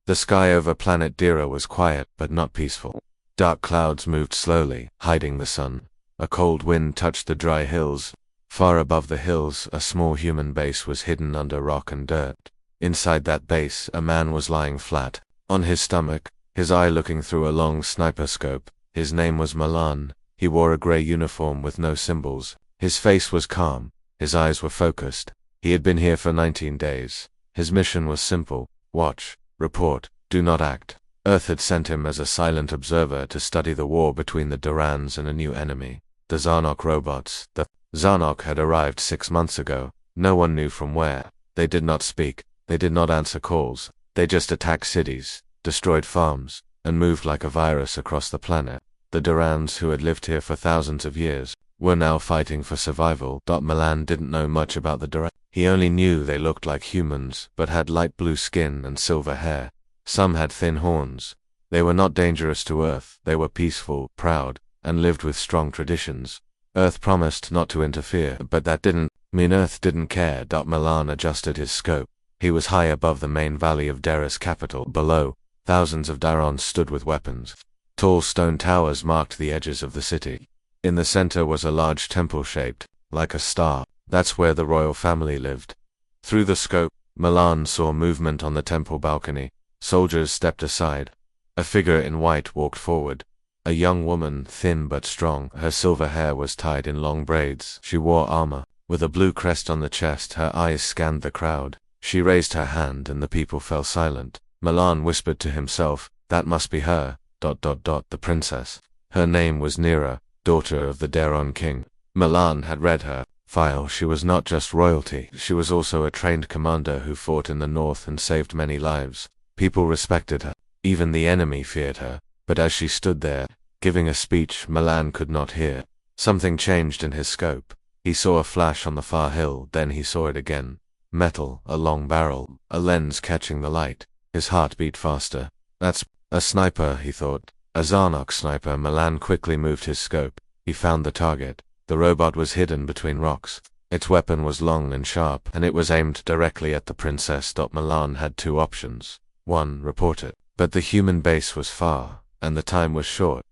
The sky over planet Dira was quiet but not peaceful. Dark clouds moved slowly, hiding the sun. A cold wind touched the dry hills. Far above the hills, a small human base was hidden under rock and dirt. Inside that base, a man was lying flat, on his stomach, his eye looking through a long sniper scope. His name was Milan. He wore a grey uniform with no symbols. His face was calm. His eyes were focused. He had been here for 19 days. His mission was simple: watch, report, do not act. Earth had sent him as a silent observer to study the war between the Durans and a new enemy, the Zarnok robots. The Zarnok had arrived 6 months ago. No one knew from where. They did not speak. They did not answer calls. They just attacked cities, destroyed farms, and moved like a virus across the planet. The Durans, who had lived here for thousands of years, were now fighting for survival. Milan didn't know much about the Durans. He only knew they looked like humans, but had light blue skin and silver hair. Some had thin horns. They were not dangerous to Earth. They were peaceful, proud, and lived with strong traditions. Earth promised not to interfere, but that didn't mean Earth didn't care. Milan adjusted his scope. He was high above the main valley of Dera's capital. Below, thousands of Darons stood with weapons. Tall stone towers marked the edges of the city. In the center was a large temple shaped like a star. That's where the royal family lived. Through the scope, Milan saw movement on the temple balcony. Soldiers stepped aside. A figure in white walked forward. A young woman, thin but strong. Her silver hair was tied in long braids. She wore armor. With a blue crest on the chest, her eyes scanned the crowd. She raised her hand and the people fell silent. Milan whispered to himself, "That must be her, ... the princess." Her name was Nira, daughter of the Daron king. Milan had read her file. She was not just royalty. She was also a trained commander who fought in the north and saved many lives. People respected her. Even the enemy feared her. But as she stood there, giving a speech Milan could not hear, something changed in his scope. He saw a flash on the far hill, then he saw it again. Metal, a long barrel, a lens catching the light. His heart beat faster. That's a sniper, he thought. A Zarnok sniper. Milan quickly moved his scope. He found the target. The robot was hidden between rocks. Its weapon was long and sharp, and it was aimed directly at the princess. Milan had two options. 1. Report it. But the human base was far, and the time was short.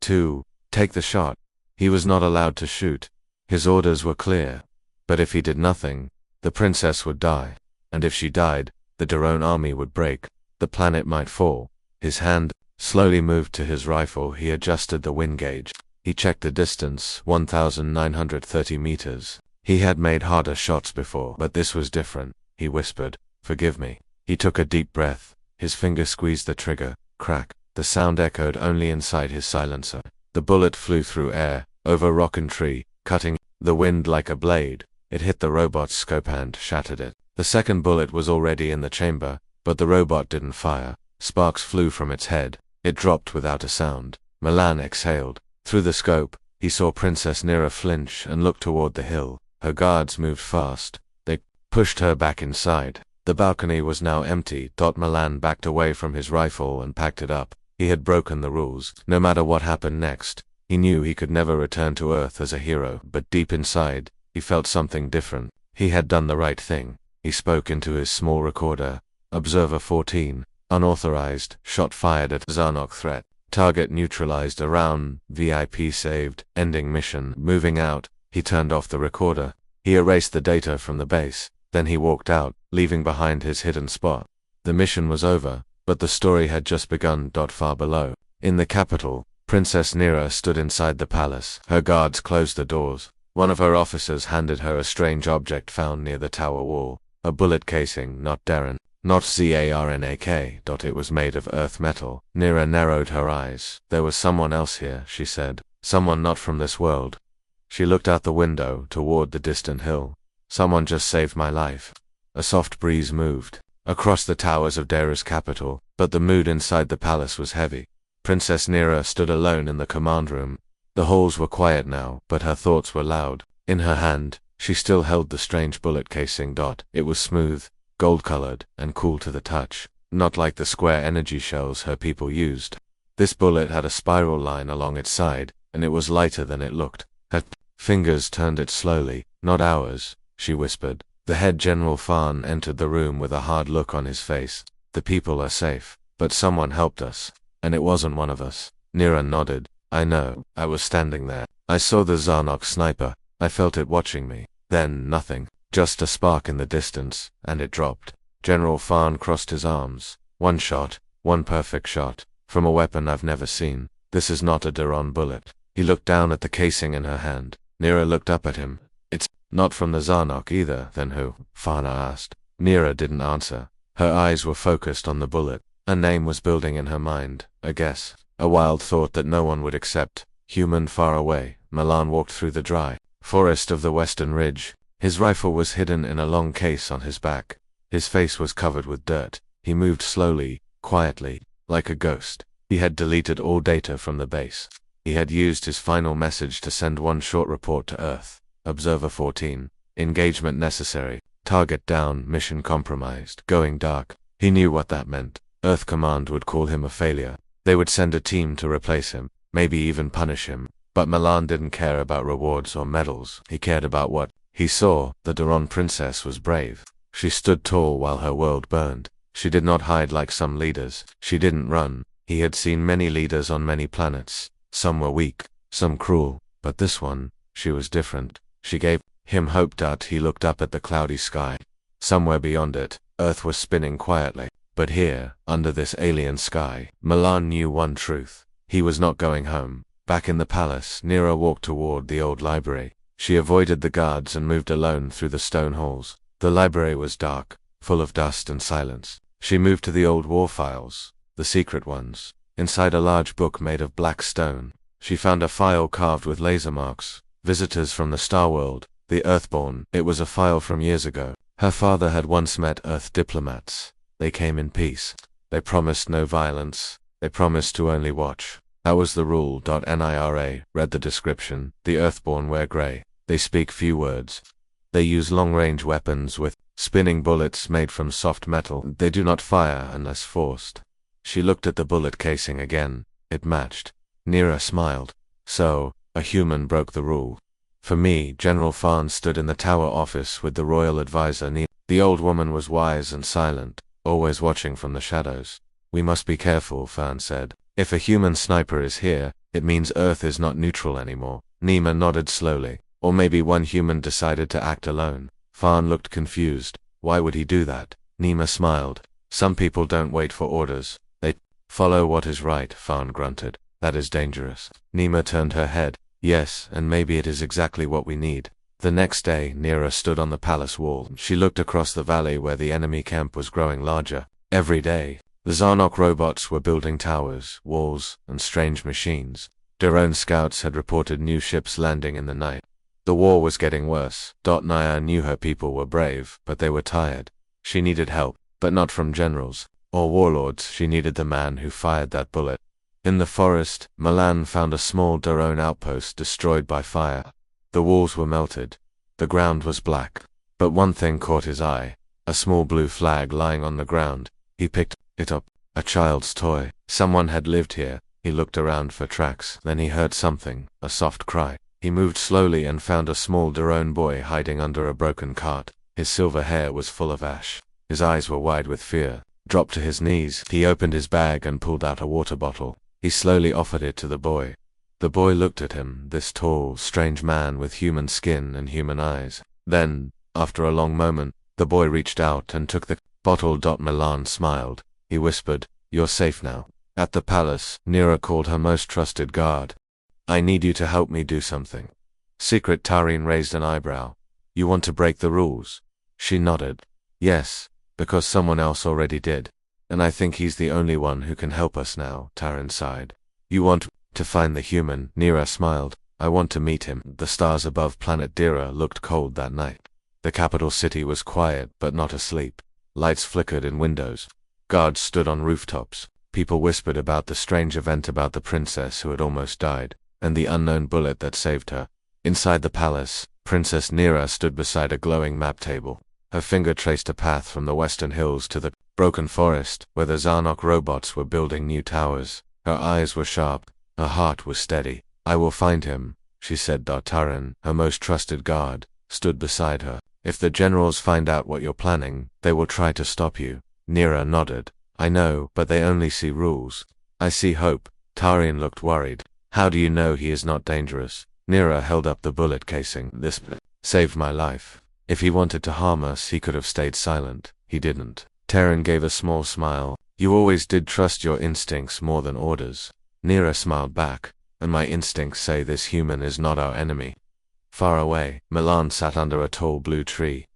2. Take the shot. He was not allowed to shoot. His orders were clear. But if he did nothing, the princess would die. And if she died, the Daron army would break. The planet might fall. His hand slowly moved to his rifle. He adjusted the wind gauge. He checked the distance, 1,930 meters. He had made harder shots before, but this was different. He whispered, "Forgive me." He took a deep breath. His finger squeezed the trigger. Crack. The sound echoed only inside his silencer. The bullet flew through air, over rock and tree, cutting the wind like a blade. It hit the robot's scope and shattered it. The second bullet was already in the chamber, but the robot didn't fire. Sparks flew from its head. It dropped without a sound. Milan exhaled. Through the scope, he saw Princess Nira flinch and look toward the hill. Her guards moved fast. They pushed her back inside. The balcony was now empty. Milan backed away from his rifle and packed it up. He had broken the rules. No matter what happened next, he knew he could never return to Earth as a hero. But deep inside, he felt something different. He had done the right thing. He spoke into his small recorder. Observer 14. Unauthorized. Shot fired at Zarnok threat. Target neutralized around. VIP saved. Ending mission. Moving out. He turned off the recorder. He erased the data from the base. Then he walked out, leaving behind his hidden spot. The mission was over, but the story had just begun. Far below, in the capital, Princess Nira stood inside the palace. Her guards closed the doors. One of her officers handed her a strange object found near the tower wall. A bullet casing, not Darren, not Zarnak. It was made of earth metal. Nira narrowed her eyes. There was someone else here, she said. Someone not from this world. She looked out the window, toward the distant hill. Someone just saved my life. A soft breeze moved across the towers of Dera's capital, but the mood inside the palace was heavy. Princess Nira stood alone in the command room. The halls were quiet now, but her thoughts were loud. In her hand, she still held the strange bullet casing. It was smooth, gold-colored, and cool to the touch, not like the square energy shells her people used. This bullet had a spiral line along its side, and it was lighter than it looked. Her fingers turned it slowly. "Not ours," she whispered. The head General Fan entered the room with a hard look on his face. "The people are safe." But someone helped us. And it wasn't one of us. Nira nodded. I know. I was standing there. I saw the Zarnok sniper. I felt it watching me. Then nothing. Just a spark in the distance, and it dropped. General Farn crossed his arms. One shot. One perfect shot. From a weapon I've never seen. This is not a Duron bullet. He looked down at the casing in her hand. Nira looked up at him. It's not from the Zarnok either. Then who? Farna asked. Nira didn't answer. Her eyes were focused on the bullet. A name was building in her mind. A guess. A wild thought that no one would accept. Human far away. Milan walked through the dry forest of the western ridge. His rifle was hidden in a long case on his back. His face was covered with dirt. He moved slowly, quietly, like a ghost. He had deleted all data from the base. He had used his final message to send one short report to Earth. Observer 14. Engagement necessary. Target down. Mission compromised. Going dark. He knew what that meant. Earth Command would call him a failure. They would send a team to replace him, maybe even punish him. But Milan didn't care about rewards or medals. He cared about what he saw. The Duron princess was brave. She stood tall while her world burned. She did not hide like some leaders. She didn't run. He had seen many leaders on many planets. Some were weak, some cruel, but this one, she was different. She gave him hope. He looked up at the cloudy sky. Somewhere beyond it, Earth was spinning quietly. But here, under this alien sky, Milan knew one truth. He was not going home. Back in the palace, Nira walked toward the old library. She avoided the guards and moved alone through the stone halls. The library was dark, full of dust and silence. She moved to the old war files, the secret ones. Inside a large book made of black stone, she found a file carved with laser marks. Visitors from the Star World, the Earthborn. It was a file from years ago. Her father had once met Earth diplomats. They came in peace. They promised no violence. They promised to only watch. That was the rule. Nira read the description. The Earthborn wear grey. They speak few words. They use long-range weapons with spinning bullets made from soft metal. They do not fire unless forced. She looked at the bullet casing again. It matched. Nira smiled. So, a human broke the rule. For me, General Farn stood in the tower office with the royal advisor Nira. The old woman was wise and silent, always watching from the shadows. We must be careful, Farn said. If a human sniper is here, it means Earth is not neutral anymore. Nima nodded slowly. Or maybe one human decided to act alone. Farn looked confused. Why would he do that? Nima smiled. Some people don't wait for orders. They follow what is right, Farn grunted. That is dangerous. Nima turned her head. Yes, and maybe it is exactly what we need. The next day, Nira stood on the palace wall. She looked across the valley where the enemy camp was growing larger. Every day, the Zarnok robots were building towers, walls, and strange machines. Duron scouts had reported new ships landing in the night. The war was getting worse. Naya knew her people were brave, but they were tired. She needed help, but not from generals or warlords. She needed the man who fired that bullet. In the forest, Milan found a small Duron outpost destroyed by fire. The walls were melted. The ground was black. But one thing caught his eye. A small blue flag lying on the ground. He picked it up. A child's toy. Someone had lived here. He looked around for tracks. Then he heard something, a soft cry. He moved slowly and found a small Duron boy hiding under a broken cart. His silver hair was full of ash. His eyes were wide with fear. Dropped to his knees, he opened his bag and pulled out a water bottle. He slowly offered it to the boy. The boy looked at him, this tall, strange man with human skin and human eyes. Then, after a long moment, the boy reached out and took the bottle. Milan smiled. He whispered, "You're safe now." At the palace, Nira called her most trusted guard. "I need you to help me do something." Secret Tarin raised an eyebrow. "You want to break the rules?" She nodded. "Yes, because someone else already did. And I think he's the only one who can help us now," Tarin sighed. "You want to find the human?" Nira smiled. "I want to meet him." The stars above planet Dira looked cold that night. The capital city was quiet but not asleep. Lights flickered in windows. Guards stood on rooftops. People whispered about the strange event about the princess who had almost died, and the unknown bullet that saved her. Inside the palace, Princess Nira stood beside a glowing map table. Her finger traced a path from the western hills to the broken forest, where the Zarnok robots were building new towers. Her eyes were sharp. Her heart was steady. "I will find him," she said. Tarin, her most trusted guard, stood beside her. "If the generals find out what you're planning, they will try to stop you." Nira nodded. I know, but they only see rules. I see hope. Tarian looked worried. How do you know he is not dangerous? Nira held up the bullet casing. This saved my life. If he wanted to harm us, he could have stayed silent. He didn't. Terran gave a small smile. You always did trust your instincts more than orders. Nira smiled back. And my instincts say this human is not our enemy. Far away, Milan sat under a tall blue tree.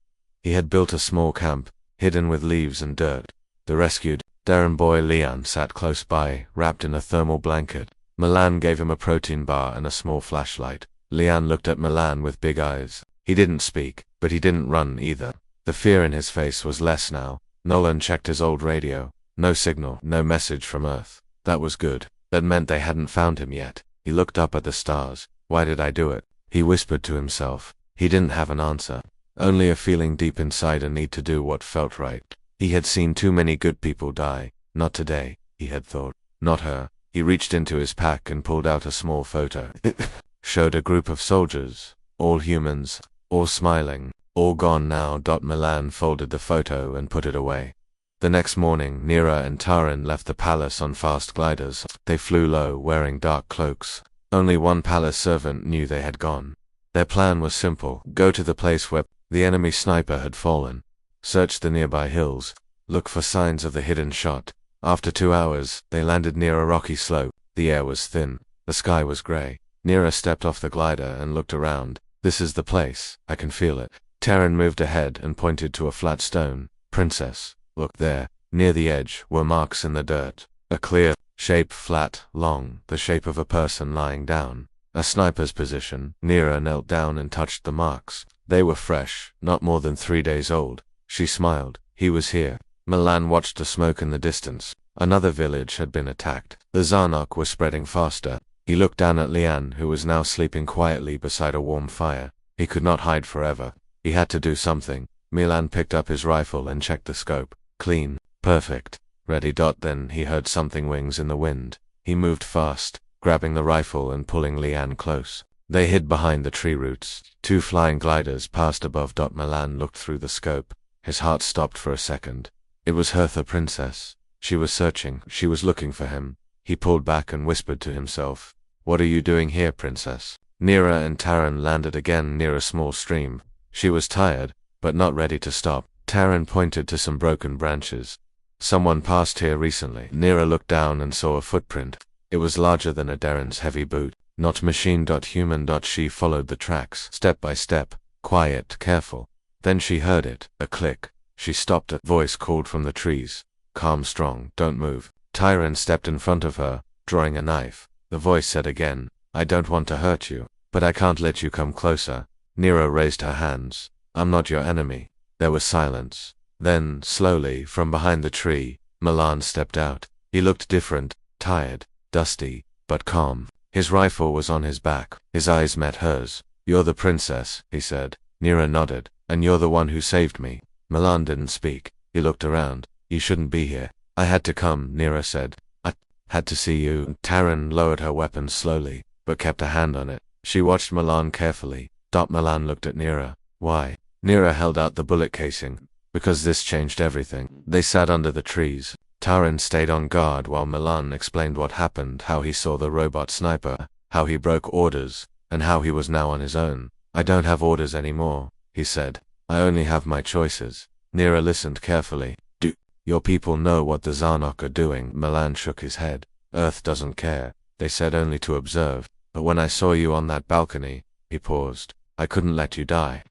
He had built a small camp, hidden with leaves and dirt. The rescued Darren boy Lian sat close by, wrapped in a thermal blanket. Milan gave him a protein bar and a small flashlight. Lian looked at Milan with big eyes. He didn't speak, but he didn't run either. The fear in his face was less now. Nolan checked his old radio. No signal, no message from Earth. That was good. That meant they hadn't found him yet. He looked up at the stars. Why did I do it? He whispered to himself. He didn't have an answer. Only a feeling deep inside a need to do what felt right. He had seen too many good people die. Not today, he had thought. Not her. He reached into his pack and pulled out a small photo. It showed a group of soldiers. All humans. All smiling. All gone now. Milan folded the photo and put it away. The next morning, Nira and Taran left the palace on fast gliders. They flew low, wearing dark cloaks. Only one palace servant knew they had gone. Their plan was simple. Go to the place where the enemy sniper had fallen. Search the nearby hills. Look for signs of the hidden shot. After 2 hours, they landed near a rocky slope. The air was thin. The sky was gray. Nira stepped off the glider and looked around. This is the place. I can feel it. Taran moved ahead and pointed to a flat stone. Princess, look there. Near the edge were marks in the dirt. A clear shape, flat, long, the shape of a person lying down. A sniper's position. Nira knelt down and touched the marks. They were fresh, not more than 3 days old. She smiled. He was here. Milan watched the smoke in the distance. Another village had been attacked. The Zarnok were spreading faster. He looked down at Lian, who was now sleeping quietly beside a warm fire. He could not hide forever. He had to do something. Milan picked up his rifle and checked the scope. Clean. Perfect. Ready. Then he heard something wings in the wind. He moved fast, grabbing the rifle and pulling Lian close. They hid behind the tree roots. 2 flying gliders passed above. Milan looked through the scope. His heart stopped for a second. It was Hertha Princess. She was searching. She was looking for him. He pulled back and whispered to himself. What are you doing here, Princess? Nira and Taran landed again near a small stream. She was tired, but not ready to stop. Taran pointed to some broken branches. Someone passed here recently. Nira looked down and saw a footprint. It was larger than a Darren's heavy boot. Not machine. Human. She followed the tracks, step by step, quiet, careful. Then she heard it, a click. She stopped. A voice called from the trees. Calm, strong, don't move. Taran stepped in front of her, drawing a knife. The voice said again, I don't want to hurt you, but I can't let you come closer. Nira raised her hands. I'm not your enemy. There was silence. Then, slowly, from behind the tree, Milan stepped out. He looked different, tired, dusty, but calm. His rifle was on his back. His eyes met hers. You're the princess, he said. Nira nodded. And you're the one who saved me. Milan didn't speak. He looked around. You shouldn't be here. I had to come, Nira said. I had to see you. Taran lowered her weapon slowly, but kept a hand on it. She watched Milan carefully. Milan looked at Nira. Why? Nira held out the bullet casing. Because this changed everything. They sat under the trees. Taran stayed on guard while Milan explained what happened, how he saw the robot sniper, how he broke orders, and how he was now on his own. I don't have orders anymore, he said. I only have my choices. Nira listened carefully. Do your people know what the Zarnok are doing? Milan shook his head. Earth doesn't care. They said only to observe. But when I saw you on that balcony, he paused. I couldn't let you die.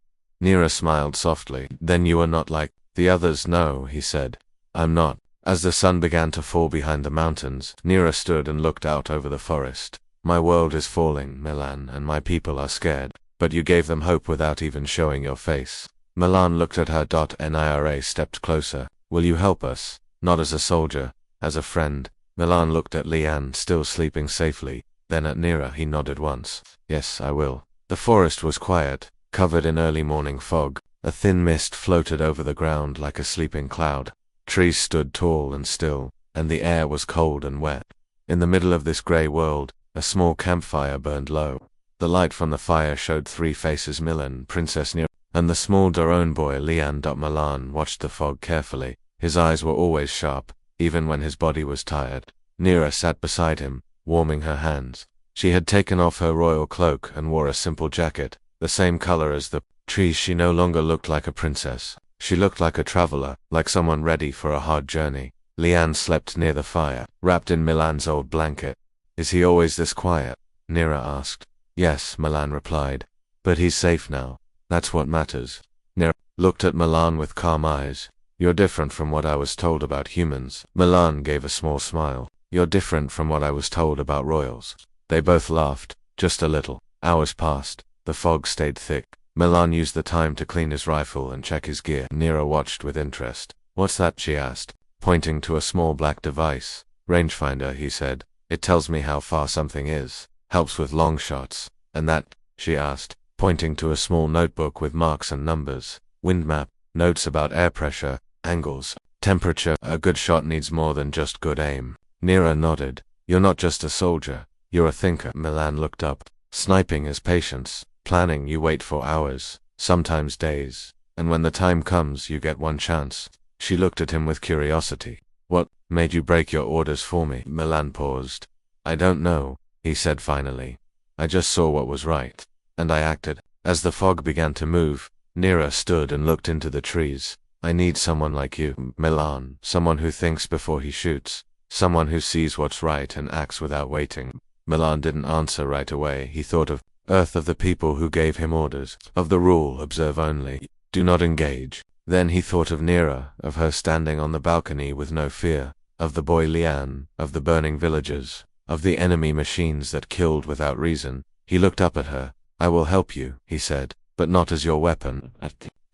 Nira smiled softly. Then you are not like the others? No, he said. I'm not. As the sun began to fall behind the mountains, Nira stood and looked out over the forest. My world is falling, Milan, and my people are scared. But you gave them hope without even showing your face. Milan looked at her. Nira stepped closer. Will you help us? Not as a soldier, as a friend. Milan looked at Lian, still sleeping safely. Then at Nira. He nodded once. Yes, I will. The forest was quiet, covered in early morning fog. A thin mist floated over the ground like a sleeping cloud. Trees stood tall and still, and the air was cold and wet. In the middle of this grey world, a small campfire burned low. The light from the fire showed 3 faces: Milan, Princess Nira, and the small Daron boy Lian. Milan watched the fog carefully. His eyes were always sharp, even when his body was tired. Nira sat beside him, warming her hands. She had taken off her royal cloak and wore a simple jacket, the same color as the trees. She no longer looked like a princess. She looked like a traveler, like someone ready for a hard journey. Liane slept near the fire, wrapped in Milan's old blanket. Is he always this quiet? Nira asked. Yes, Milan replied. But he's safe now. That's what matters. Nira looked at Milan with calm eyes. You're different from what I was told about humans. Milan gave a small smile. You're different from what I was told about royals. They both laughed, just a little. Hours passed. The fog stayed thick. Milan used the time to clean his rifle and check his gear. Nira watched with interest. What's that? She asked, pointing to a small black device. Rangefinder, he said. It tells me how far something is. Helps with long shots. And that? She asked, pointing to a small notebook with marks and numbers. Wind map, notes about air pressure, angles, temperature. A good shot needs more than just good aim. Nira nodded. You're not just a soldier. You're a thinker. Milan looked up. Sniping is patience. Planning, you wait for hours, sometimes days. And when the time comes, you get one chance. She looked at him with curiosity. What made you break your orders for me? Milan paused. I don't know, he said finally. I just saw what was right. And I acted. As the fog began to move, Nira stood and looked into the trees. I need someone like you, Milan. Someone who thinks before he shoots. Someone who sees what's right and acts without waiting. Milan didn't answer right away. He thought of Earth, of the people who gave him orders, of the rule, observe only, do not engage. Then he thought of Nira, of her standing on the balcony with no fear, of the boy Liane, of the burning villages, of the enemy machines that killed without reason. He looked up at her. I will help you, he said, but not as your weapon.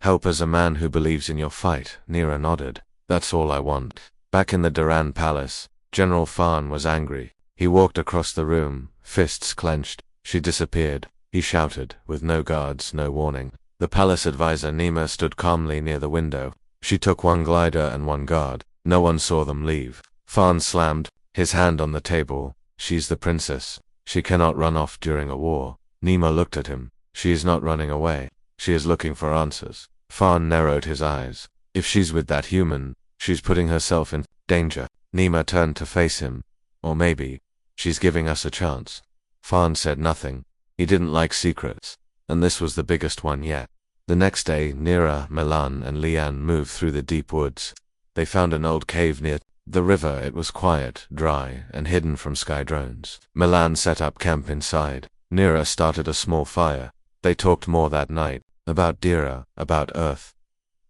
Help as a man who believes in your fight. Nira nodded. That's all I want. Back in the Duran Palace, General Farn was angry. He walked across the room, fists clenched. She disappeared. He shouted, with no guards, no warning. The palace advisor Nima stood calmly near the window. She took one glider and one guard. No one saw them leave. Farn slammed, his hand on the table. She's the princess. She cannot run off during a war. Nima looked at him. She is not running away. She is looking for answers. Farn narrowed his eyes. If she's with that human, she's putting herself in danger. Nima turned to face him. Or maybe, she's giving us a chance. Farn said nothing. He didn't like secrets, and this was the biggest one yet. The next day, Nira, Milan, and Liane moved through the deep woods. They found an old cave near the river. It was quiet, dry, and hidden from sky drones. Milan set up camp inside. Nira started a small fire. They talked more that night, about Dira, about Earth,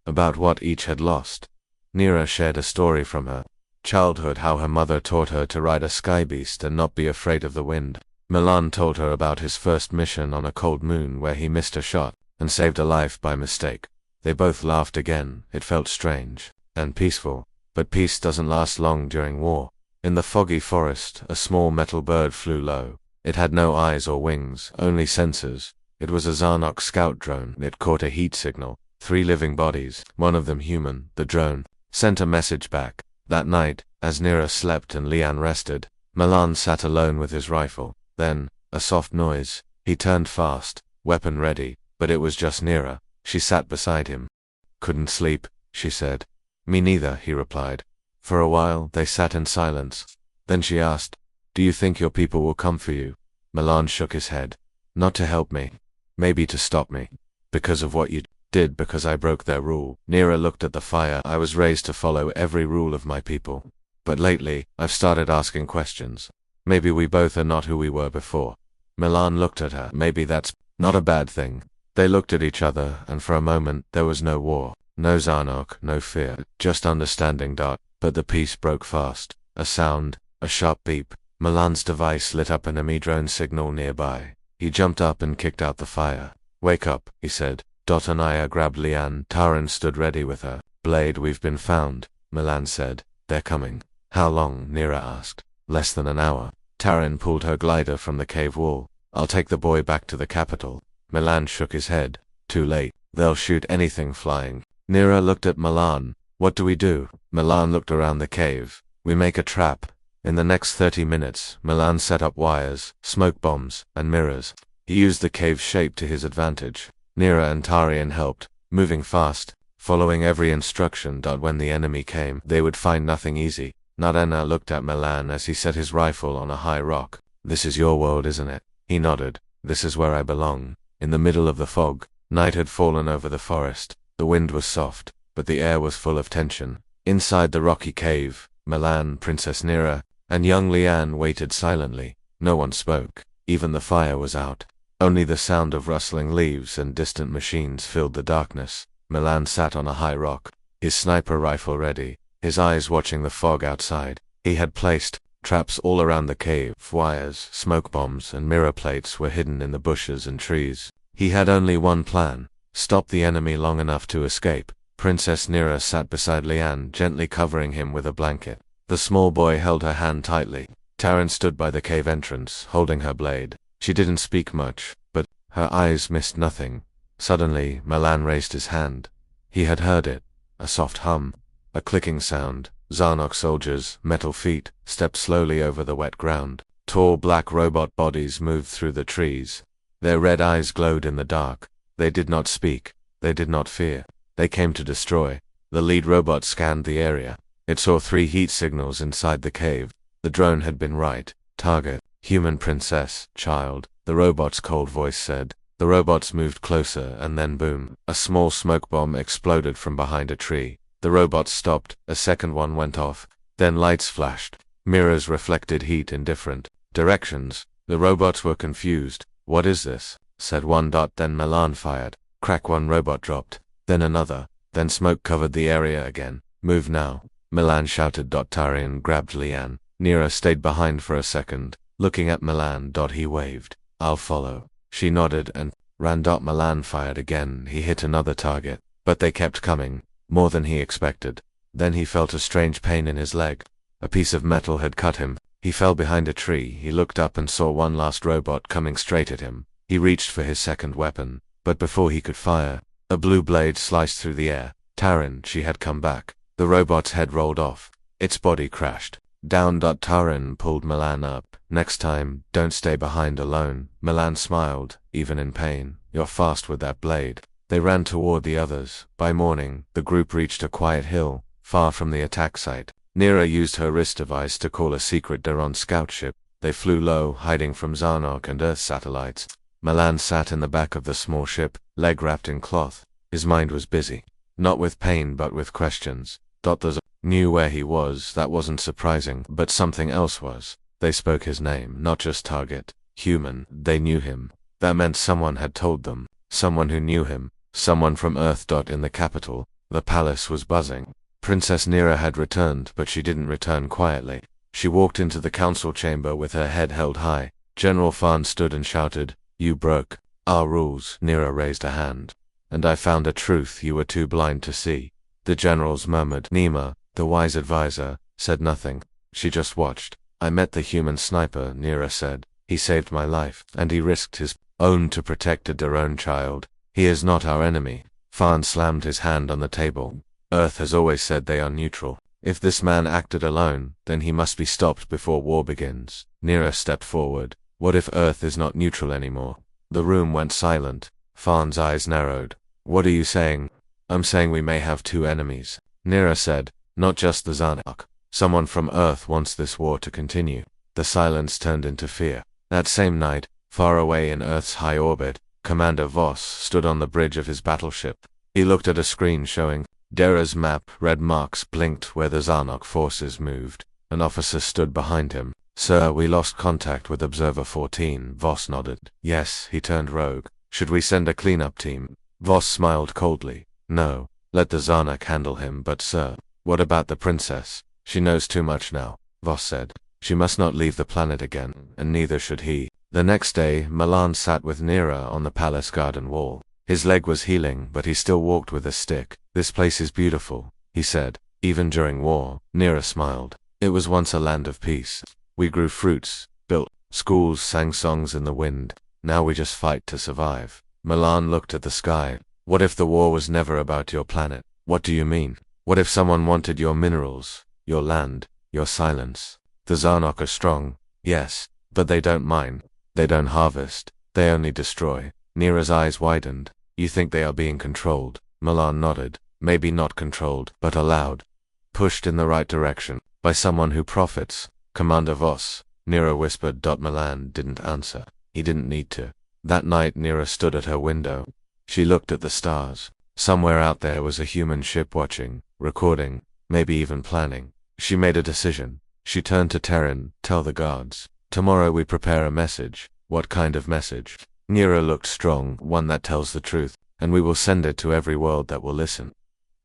about what each had lost. Nira shared a story from her childhood, how her mother taught her to ride a sky beast and not be afraid of the wind. Milan told her about his first mission on a cold moon where he missed a shot and saved a life by mistake. They both laughed again. It felt strange and peaceful, but peace doesn't last long during war. In the foggy forest, a small metal bird flew low. It had no eyes or wings, only sensors. It was a Zarnok scout drone. It caught a heat signal. 3 living bodies, one of them human. The drone sent a message back. That night, as Nira slept and Liane rested, Milan sat alone with his rifle. Then, a soft noise. He turned fast, weapon ready, but it was just Nira. She sat beside him. Couldn't sleep, she said. Me neither, he replied. For a while, they sat in silence. Then she asked, do you think your people will come for you? Milan shook his head. Not to help me. Maybe to stop me. Because of what you did, because I broke their rule. Nira looked at the fire. I was raised to follow every rule of my people. But lately, I've started asking questions. Maybe we both are not who we were before. Milan looked at her. Maybe that's not a bad thing. They looked at each other, and for a moment, there was no war. No Zarnok, no fear. Just understanding. But the peace broke fast. A sound, a sharp beep. Milan's device lit up an enemy signal nearby. He jumped up and kicked out the fire. Wake up, he said. Anaya grabbed Liane. Taran stood ready with her. Blade, we've been found, Milan said. They're coming. How long? Nira asked. Less than an hour. Taran pulled her glider from the cave wall. I'll take the boy back to the capital. Milan shook his head. Too late. They'll shoot anything flying. Nira looked at Milan. What do we do? Milan looked around the cave. We make a trap. In the next 30 minutes, Milan set up wires, smoke bombs, and mirrors. He used the cave's shape to his advantage. Nira and Tarian helped, moving fast, following every instruction. When the enemy came, they would find nothing easy. Narena looked at Milan as he set his rifle on a high rock. This is your world, isn't it? He nodded. This is where I belong. In the middle of the fog, night had fallen over the forest. The wind was soft, but the air was full of tension. Inside the rocky cave, Milan, Princess Nira, and young Liane waited silently. No one spoke. Even the fire was out. Only the sound of rustling leaves and distant machines filled the darkness. Milan sat on a high rock, his sniper rifle ready, his eyes watching the fog outside. He had placed traps all around the cave. Wires, smoke bombs, and mirror plates were hidden in the bushes and trees. He had only one plan: stop the enemy long enough to escape. Princess Nira sat beside Liane, gently covering him with a blanket. The small boy held her hand tightly. Taryn stood by the cave entrance, holding her blade. She didn't speak much, but her eyes missed nothing. Suddenly, Milan raised his hand. He had heard it. A soft hum. A clicking sound. Zarnok soldiers, metal feet, stepped slowly over the wet ground. Tall black robot bodies moved through the trees. Their red eyes glowed in the dark. They did not speak. They did not fear. They came to destroy. The lead robot scanned the area. It saw 3 heat signals inside the cave. The drone had been right. Target: human princess, child, the robot's cold voice said. The robots moved closer, and then boom. A small smoke bomb exploded from behind a tree. The robots stopped. A second one went off. Then lights flashed. Mirrors reflected heat in different directions. The robots were confused. What is this? Said one. Then Milan fired. Crack, one robot dropped. Then another. Then smoke covered the area again. Move now, Milan shouted. Tarian grabbed Liane. Nira stayed behind for a second, looking at Milan. He waved. I'll follow. She nodded and ran. Milan fired again. He hit another target, but they kept coming, more than he expected. Then he felt a strange pain in his leg. A piece of metal had cut him. He fell behind a tree. He looked up and saw one last robot coming straight at him. He reached for his second weapon, but before he could fire, a blue blade sliced through the air. Taryn, she had come back. The robot's head rolled off. Its body crashed down. Taryn pulled Milan up. Next time, don't stay behind alone. Milan smiled, even in pain. You're fast with that blade. They ran toward the others. By morning, the group reached a quiet hill, far from the attack site. Nira used her wrist device to call a secret Daron scout ship. They flew low, hiding from Zarnok and Earth satellites. Milan sat in the back of the small ship, leg wrapped in cloth. His mind was busy. Not with pain, but with questions. The Zar knew where he was. That wasn't surprising, but something else was. They spoke his name, not just target. Human. They knew him. That meant someone had told them. Someone who knew him. Someone from Earth. In the capital, the palace was buzzing. Princess Nira had returned, but she didn't return quietly. She walked into the council chamber with her head held high. General Fan stood and shouted, "You broke our rules." Nira raised a hand. "And I found a truth you were too blind to see." The generals murmured. Nima, the wise advisor, said nothing. She just watched. "I met the human sniper," Nira said. "He saved my life, and he risked his own to protect a Daron child. He is not our enemy." Fan slammed his hand on the table. "Earth has always said they are neutral. If this man acted alone, then he must be stopped before war begins." Nira stepped forward. "What if Earth is not neutral anymore?" The room went silent. Fan's eyes narrowed. "What are you saying?" "I'm saying we may have 2 enemies," Nira said. "Not just the Zarnok. Someone from Earth wants this war to continue." The silence turned into fear. That same night, far away in Earth's high orbit, Commander Voss stood on the bridge of his battleship. He looked at a screen showing Dera's map. Red marks blinked where the Zarnok forces moved. An officer stood behind him. "Sir, we lost contact with Observer 14. Voss nodded. "Yes." He turned rogue. "Should we send a cleanup team?" Voss smiled coldly. "No. Let the Zarnok handle him. But sir, what about the princess?" "She knows too much now," Voss said. "She must not leave the planet again, and neither should he." The next day, Milan sat with Nira on the palace garden wall. His leg was healing, but he still walked with a stick. "This place is beautiful," he said. "Even during war." Nira smiled. "It was once a land of peace. We grew fruits, built schools, sang songs in the wind. Now we just fight to survive." Milan looked at the sky. "What if the war was never about your planet?" "What do you mean?" "What if someone wanted your minerals, your land, your silence?" "The Zarnok are strong, yes, but they don't mine. They don't harvest. They only destroy." Nira's eyes widened. "You think they are being controlled?" Milan nodded. "Maybe not controlled, but allowed. Pushed in the right direction." By someone who profits. Commander Voss, Nira whispered. Milan didn't answer. He didn't need to. That night Nira stood at her window. She looked at the stars. Somewhere out there was a human ship watching, recording, maybe even planning. She made a decision. She turned to Terran. Tell the guards. Tomorrow we prepare a message. What kind of message? Nira looked strong, one that tells the truth, and we will send it to every world that will listen.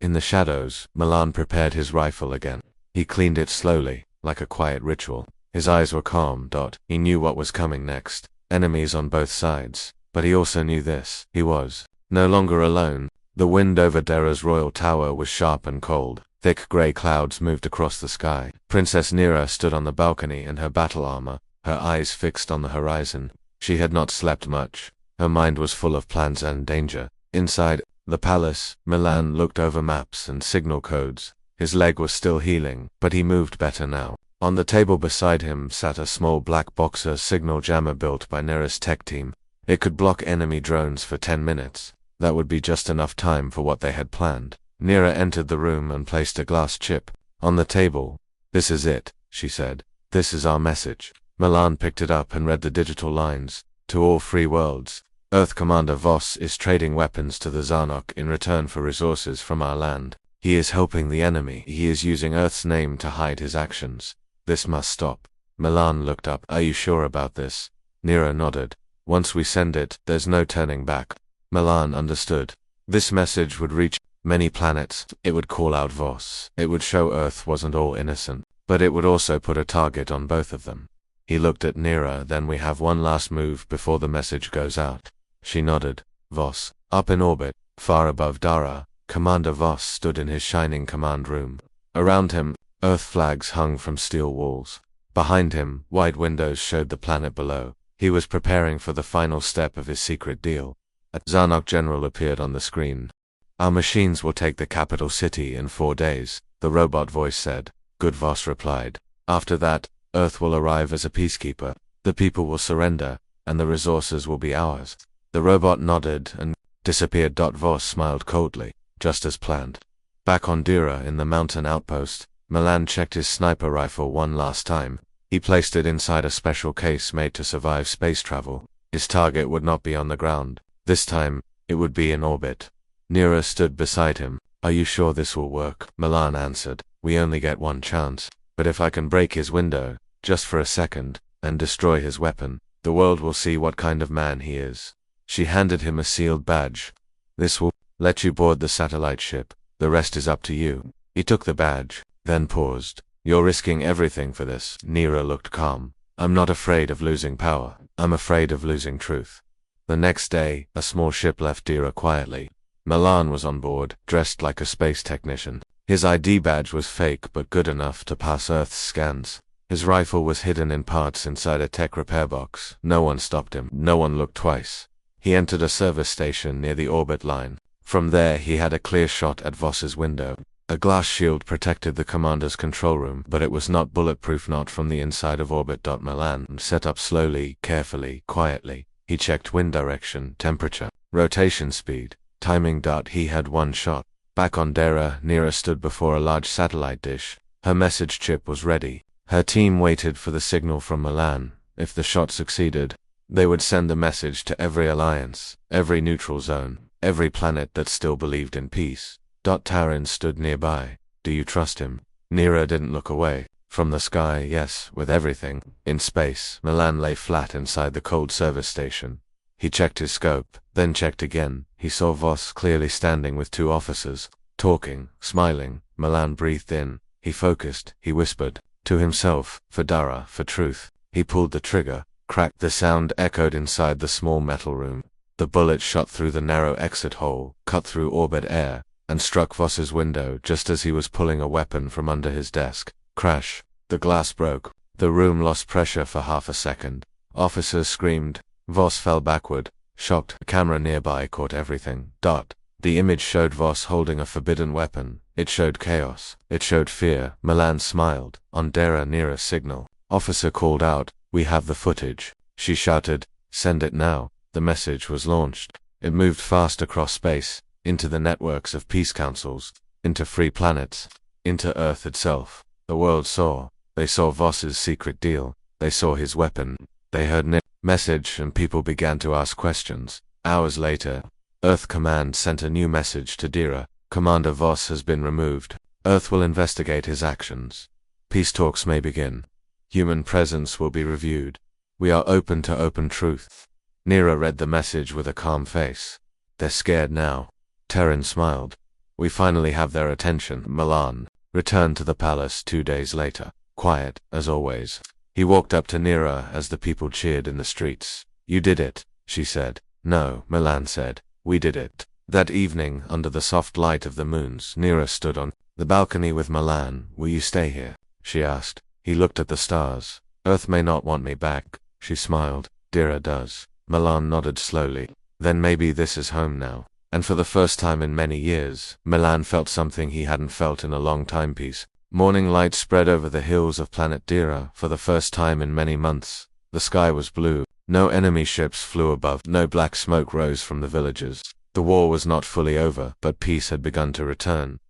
In the shadows, Milan prepared his rifle again. He cleaned it slowly, like a quiet ritual. His eyes were calm. He knew what was coming next. Enemies on both sides. But he also knew this. He was no longer alone. The wind over Dera's royal tower was sharp and cold. Thick grey clouds moved across the sky. Princess Nira stood on the balcony in her battle armor, her eyes fixed on the horizon. She had not slept much. Her mind was full of plans and danger. Inside the palace, Milan looked over maps and signal codes. His leg was still healing, but he moved better now. On the table beside him sat a small black boxer signal jammer built by Nira's tech team. It could block enemy drones for 10 minutes. That would be just enough time for what they had planned. Nira entered the room and placed a glass chip on the table. This is it, she said. This is our message. Milan picked it up and read the digital lines. To all free worlds. Earth Commander Voss is trading weapons to the Zarnok in return for resources from our land. He is helping the enemy. He is using Earth's name to hide his actions. This must stop. Milan looked up. Are you sure about this? Nira nodded. Once we send it, there's no turning back. Milan understood. This message would reach many planets. It would call out Voss. It would show Earth wasn't all innocent. But it would also put a target on both of them. He looked at Nira. Then we have one last move before the message goes out. She nodded. Voss, up in orbit, far above Dara, Commander Voss stood in his shining command room. Around him, Earth flags hung from steel walls. Behind him, wide windows showed the planet below. He was preparing for the final step of his secret deal. A Zarnok general appeared on the screen. Our machines will take the capital city in 4 days, the robot voice said. Good, Voss replied. After that, Earth will arrive as a peacekeeper. The people will surrender, and the resources will be ours. The robot nodded and disappeared. Voss smiled coldly, just as planned. Back on Dira in the mountain outpost, Milan checked his sniper rifle one last time. He placed it inside a special case made to survive space travel. His target would not be on the ground. This time, it would be in orbit. Nira stood beside him. Are you sure this will work? Milan answered. We only get one chance. But if I can break his window, just for a second, and destroy his weapon, the world will see what kind of man he is. She handed him a sealed badge. This will let you board the satellite ship. The rest is up to you. He took the badge, then paused. You're risking everything for this. Nira looked calm. I'm not afraid of losing power. I'm afraid of losing truth. The next day, a small ship left Dira quietly. Milan was on board, dressed like a space technician. His ID badge was fake but good enough to pass Earth's scans. His rifle was hidden in parts inside a tech repair box. No one stopped him. No one looked twice. He entered a service station near the orbit line. From there he had a clear shot at Voss's window. A glass shield protected the commander's control room, but it was not bulletproof, not from the inside of orbit. Milan set up slowly, carefully, quietly. He checked wind direction, temperature, rotation speed, timing. He had one shot. Back on Dara, Nira stood before a large satellite dish. Her message chip was ready. Her team waited for the signal from Milan. If the shot succeeded, they would send the message to every alliance, every neutral zone, every planet that still believed in peace. Taran stood nearby. Do you trust him? Nira didn't look away. From the sky, yes, with everything. In space, Milan lay flat inside the cold service station. He checked his scope, then checked again. He saw Voss clearly standing with 2 officers, talking, smiling. Milan breathed in. He focused, he whispered. To himself, for Dara, for truth. He pulled the trigger. Crack. The sound echoed inside the small metal room. The bullet shot through the narrow exit hole, cut through orbit air, and struck Voss's window just as he was pulling a weapon from under his desk. Crash. The glass broke. The room lost pressure for half a second. Officers screamed. Voss fell backward, shocked. A camera nearby caught everything. The image showed Voss holding a forbidden weapon. It showed chaos. It showed fear. Milan smiled. On Dara Nira's signal, officer called out, "We have the footage." She shouted, "Send it now." The message was launched. It moved fast across space, into the networks of peace councils, into free planets, into Earth itself. The world saw. They saw Voss's secret deal. They saw his weapon. They heard Nick's message and people began to ask questions. Hours later, Earth Command sent a new message to Dira. Commander Voss has been removed. Earth will investigate his actions. Peace talks may begin. Human presence will be reviewed. We are open to open truth. Nira read the message with a calm face. They're scared now. Terran smiled. We finally have their attention. Milan returned to the palace 2 days later. Quiet, as always. He walked up to Nira as the people cheered in the streets. You did it, she said. No, Milan said. We did it. That evening, under the soft light of the moons, Nira stood on the balcony with Milan. Will you stay here? She asked. He looked at the stars. Earth may not want me back, she smiled. Dira does. Milan nodded slowly. Then maybe this is home now. And for the first time in many years, Milan felt something he hadn't felt in a long time. Peace. Morning light spread over the hills of planet Dira for the first time in many months. The sky was blue. No enemy ships flew above. No black smoke rose from the villages. The war was not fully over, but peace had begun to return.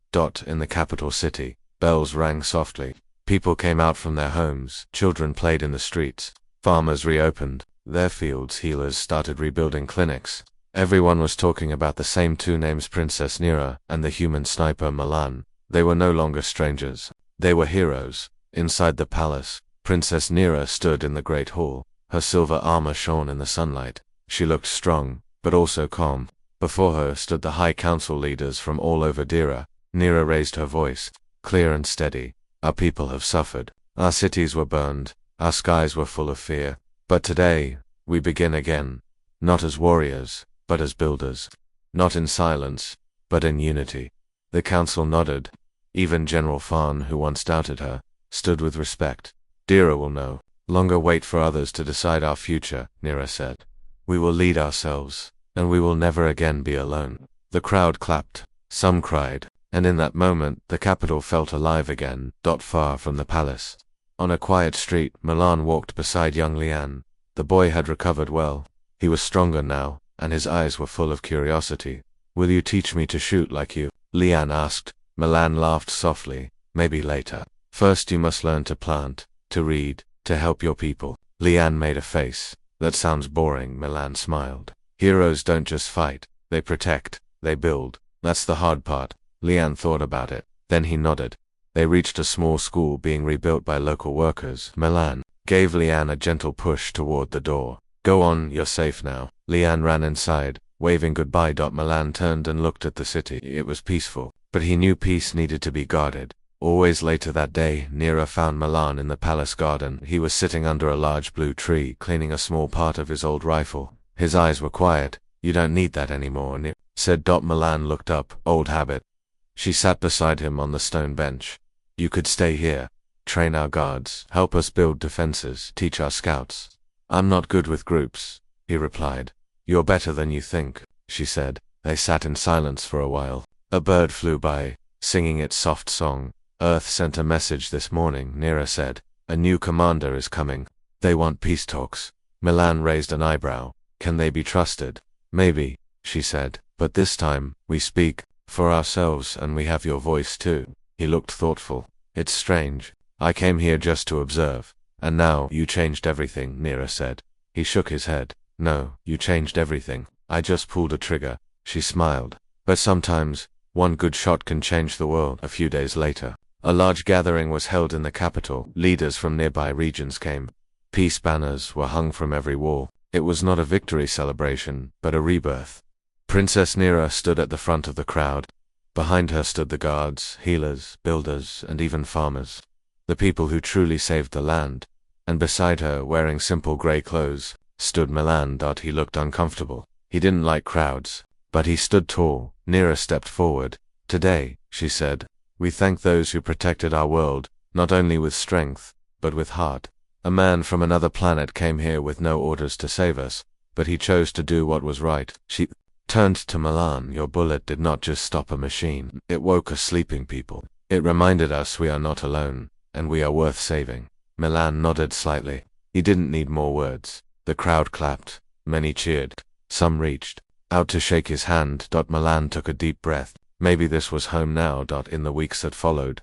In the capital city, bells rang softly. People came out from their homes. Children played in the streets. Farmers reopened their fields. Healers started rebuilding clinics. Everyone was talking about the same two names, Princess Nira and the human sniper Milan. They were no longer strangers. They were heroes. Inside the palace, Princess Nira stood in the great hall. Her silver armor shone in the sunlight. She looked strong, but also calm. Before her stood the high council leaders from all over Dira. Nira raised her voice, clear and steady. Our people have suffered. Our cities were burned. Our skies were full of fear. But today, we begin again. Not as warriors, but as builders. Not in silence, but in unity. The council nodded. Even General Farn, who once doubted her, stood with respect. Dira will know. Longer wait for others to decide our future, Nira said. We will lead ourselves, and we will never again be alone. The crowd clapped. Some cried. And in that moment, the capital felt alive again. Far from the palace. On a quiet street, Milan walked beside young Lian. The boy had recovered well. He was stronger now, and his eyes were full of curiosity. Will you teach me to shoot like you? Lian asked. Milan laughed softly. Maybe later. First you must learn to plant, to read, to help your people. Lian made a face. That sounds boring, Milan smiled. Heroes don't just fight. They protect. They build. That's the hard part. Lian thought about it. Then he nodded. They reached a small school being rebuilt by local workers. Milan gave Lian a gentle push toward the door. Go on, you're safe now. Lian ran inside, waving goodbye. Milan turned and looked at the city. It was peaceful, but he knew peace needed to be guarded. Always later that day, Nira found Milan in the palace garden. He was sitting under a large blue tree, cleaning a small part of his old rifle. His eyes were quiet. You don't need that anymore, Nira said. Milan looked up. Old habit. She sat beside him on the stone bench. You could stay here. Train our guards. Help us build defenses. Teach our scouts. I'm not good with groups, he replied. You're better than you think, she said. They sat in silence for a while. A bird flew by, singing its soft song. Earth sent a message this morning, Nira said. A new commander is coming. They want peace talks. Milan raised an eyebrow. Can they be trusted? Maybe, she said. But this time, we speak for ourselves, and we have your voice too. He looked thoughtful. It's strange. I came here just to observe. And now, you changed everything, Nira said. He shook his head. No, you changed everything. I just pulled a trigger. She smiled. But sometimes, one good shot can change the world. A few days later, a large gathering was held in the capital. Leaders from nearby regions came. Peace banners were hung from every wall. It was not a victory celebration, but a rebirth. Princess Nira stood at the front of the crowd. Behind her stood the guards, healers, builders, and even farmers. The people who truly saved the land. And beside her, wearing simple grey clothes, stood Milan. He looked uncomfortable. He didn't like crowds, but he stood tall. Nira stepped forward. Today, she said, we thank those who protected our world, not only with strength, but with heart. A man from another planet came here with no orders to save us, but he chose to do what was right. She turned to Milan. Your bullet did not just stop a machine. It woke us sleeping people. It reminded us we are not alone, and we are worth saving. Milan nodded slightly. He didn't need more words. The crowd clapped. Many cheered. Some reached out to shake his hand. Milan took a deep breath. Maybe this was home now. In the weeks that followed,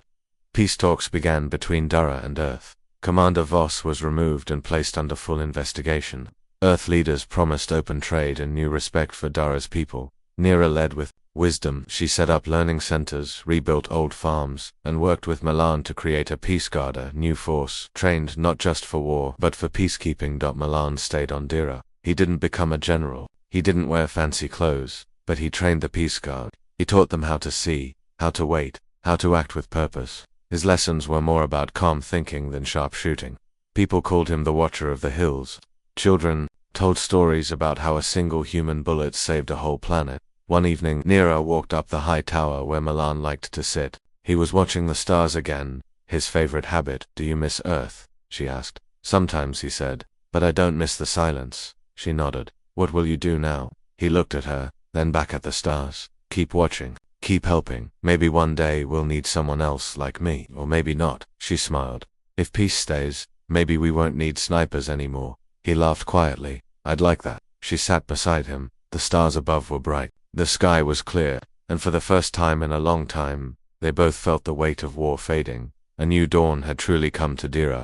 Peace talks began between Dara and Earth. Commander Voss was removed and placed under full investigation. Earth leaders promised open trade and new respect for Dara's people. Nira led with wisdom. She set up learning centers, rebuilt old farms, and worked with Milan to create a peace guard, a new force, trained not just for war, but for peacekeeping. Milan stayed on Dira. He didn't become a general. He didn't wear fancy clothes, but he trained the peace guard. He taught them how to see, how to wait, how to act with purpose. His lessons were more about calm thinking than sharp shooting. People called him the Watcher of the Hills. Children told stories about how a single human bullet saved a whole planet. One evening, Nira walked up the high tower where Milan liked to sit. He was watching the stars again, his favorite habit. "Do you miss Earth?" she asked. "Sometimes," he said, "but I don't miss the silence." She nodded. "What will you do now?" He looked at her, then back at the stars. "Keep watching. Keep helping. Maybe one day we'll need someone else like me, or maybe not." She smiled. "If peace stays, maybe we won't need snipers anymore." He laughed quietly. "I'd like that." She sat beside him. The stars above were bright. The sky was clear, and for the first time in a long time, they both felt the weight of war fading. A new dawn had truly come to Dira.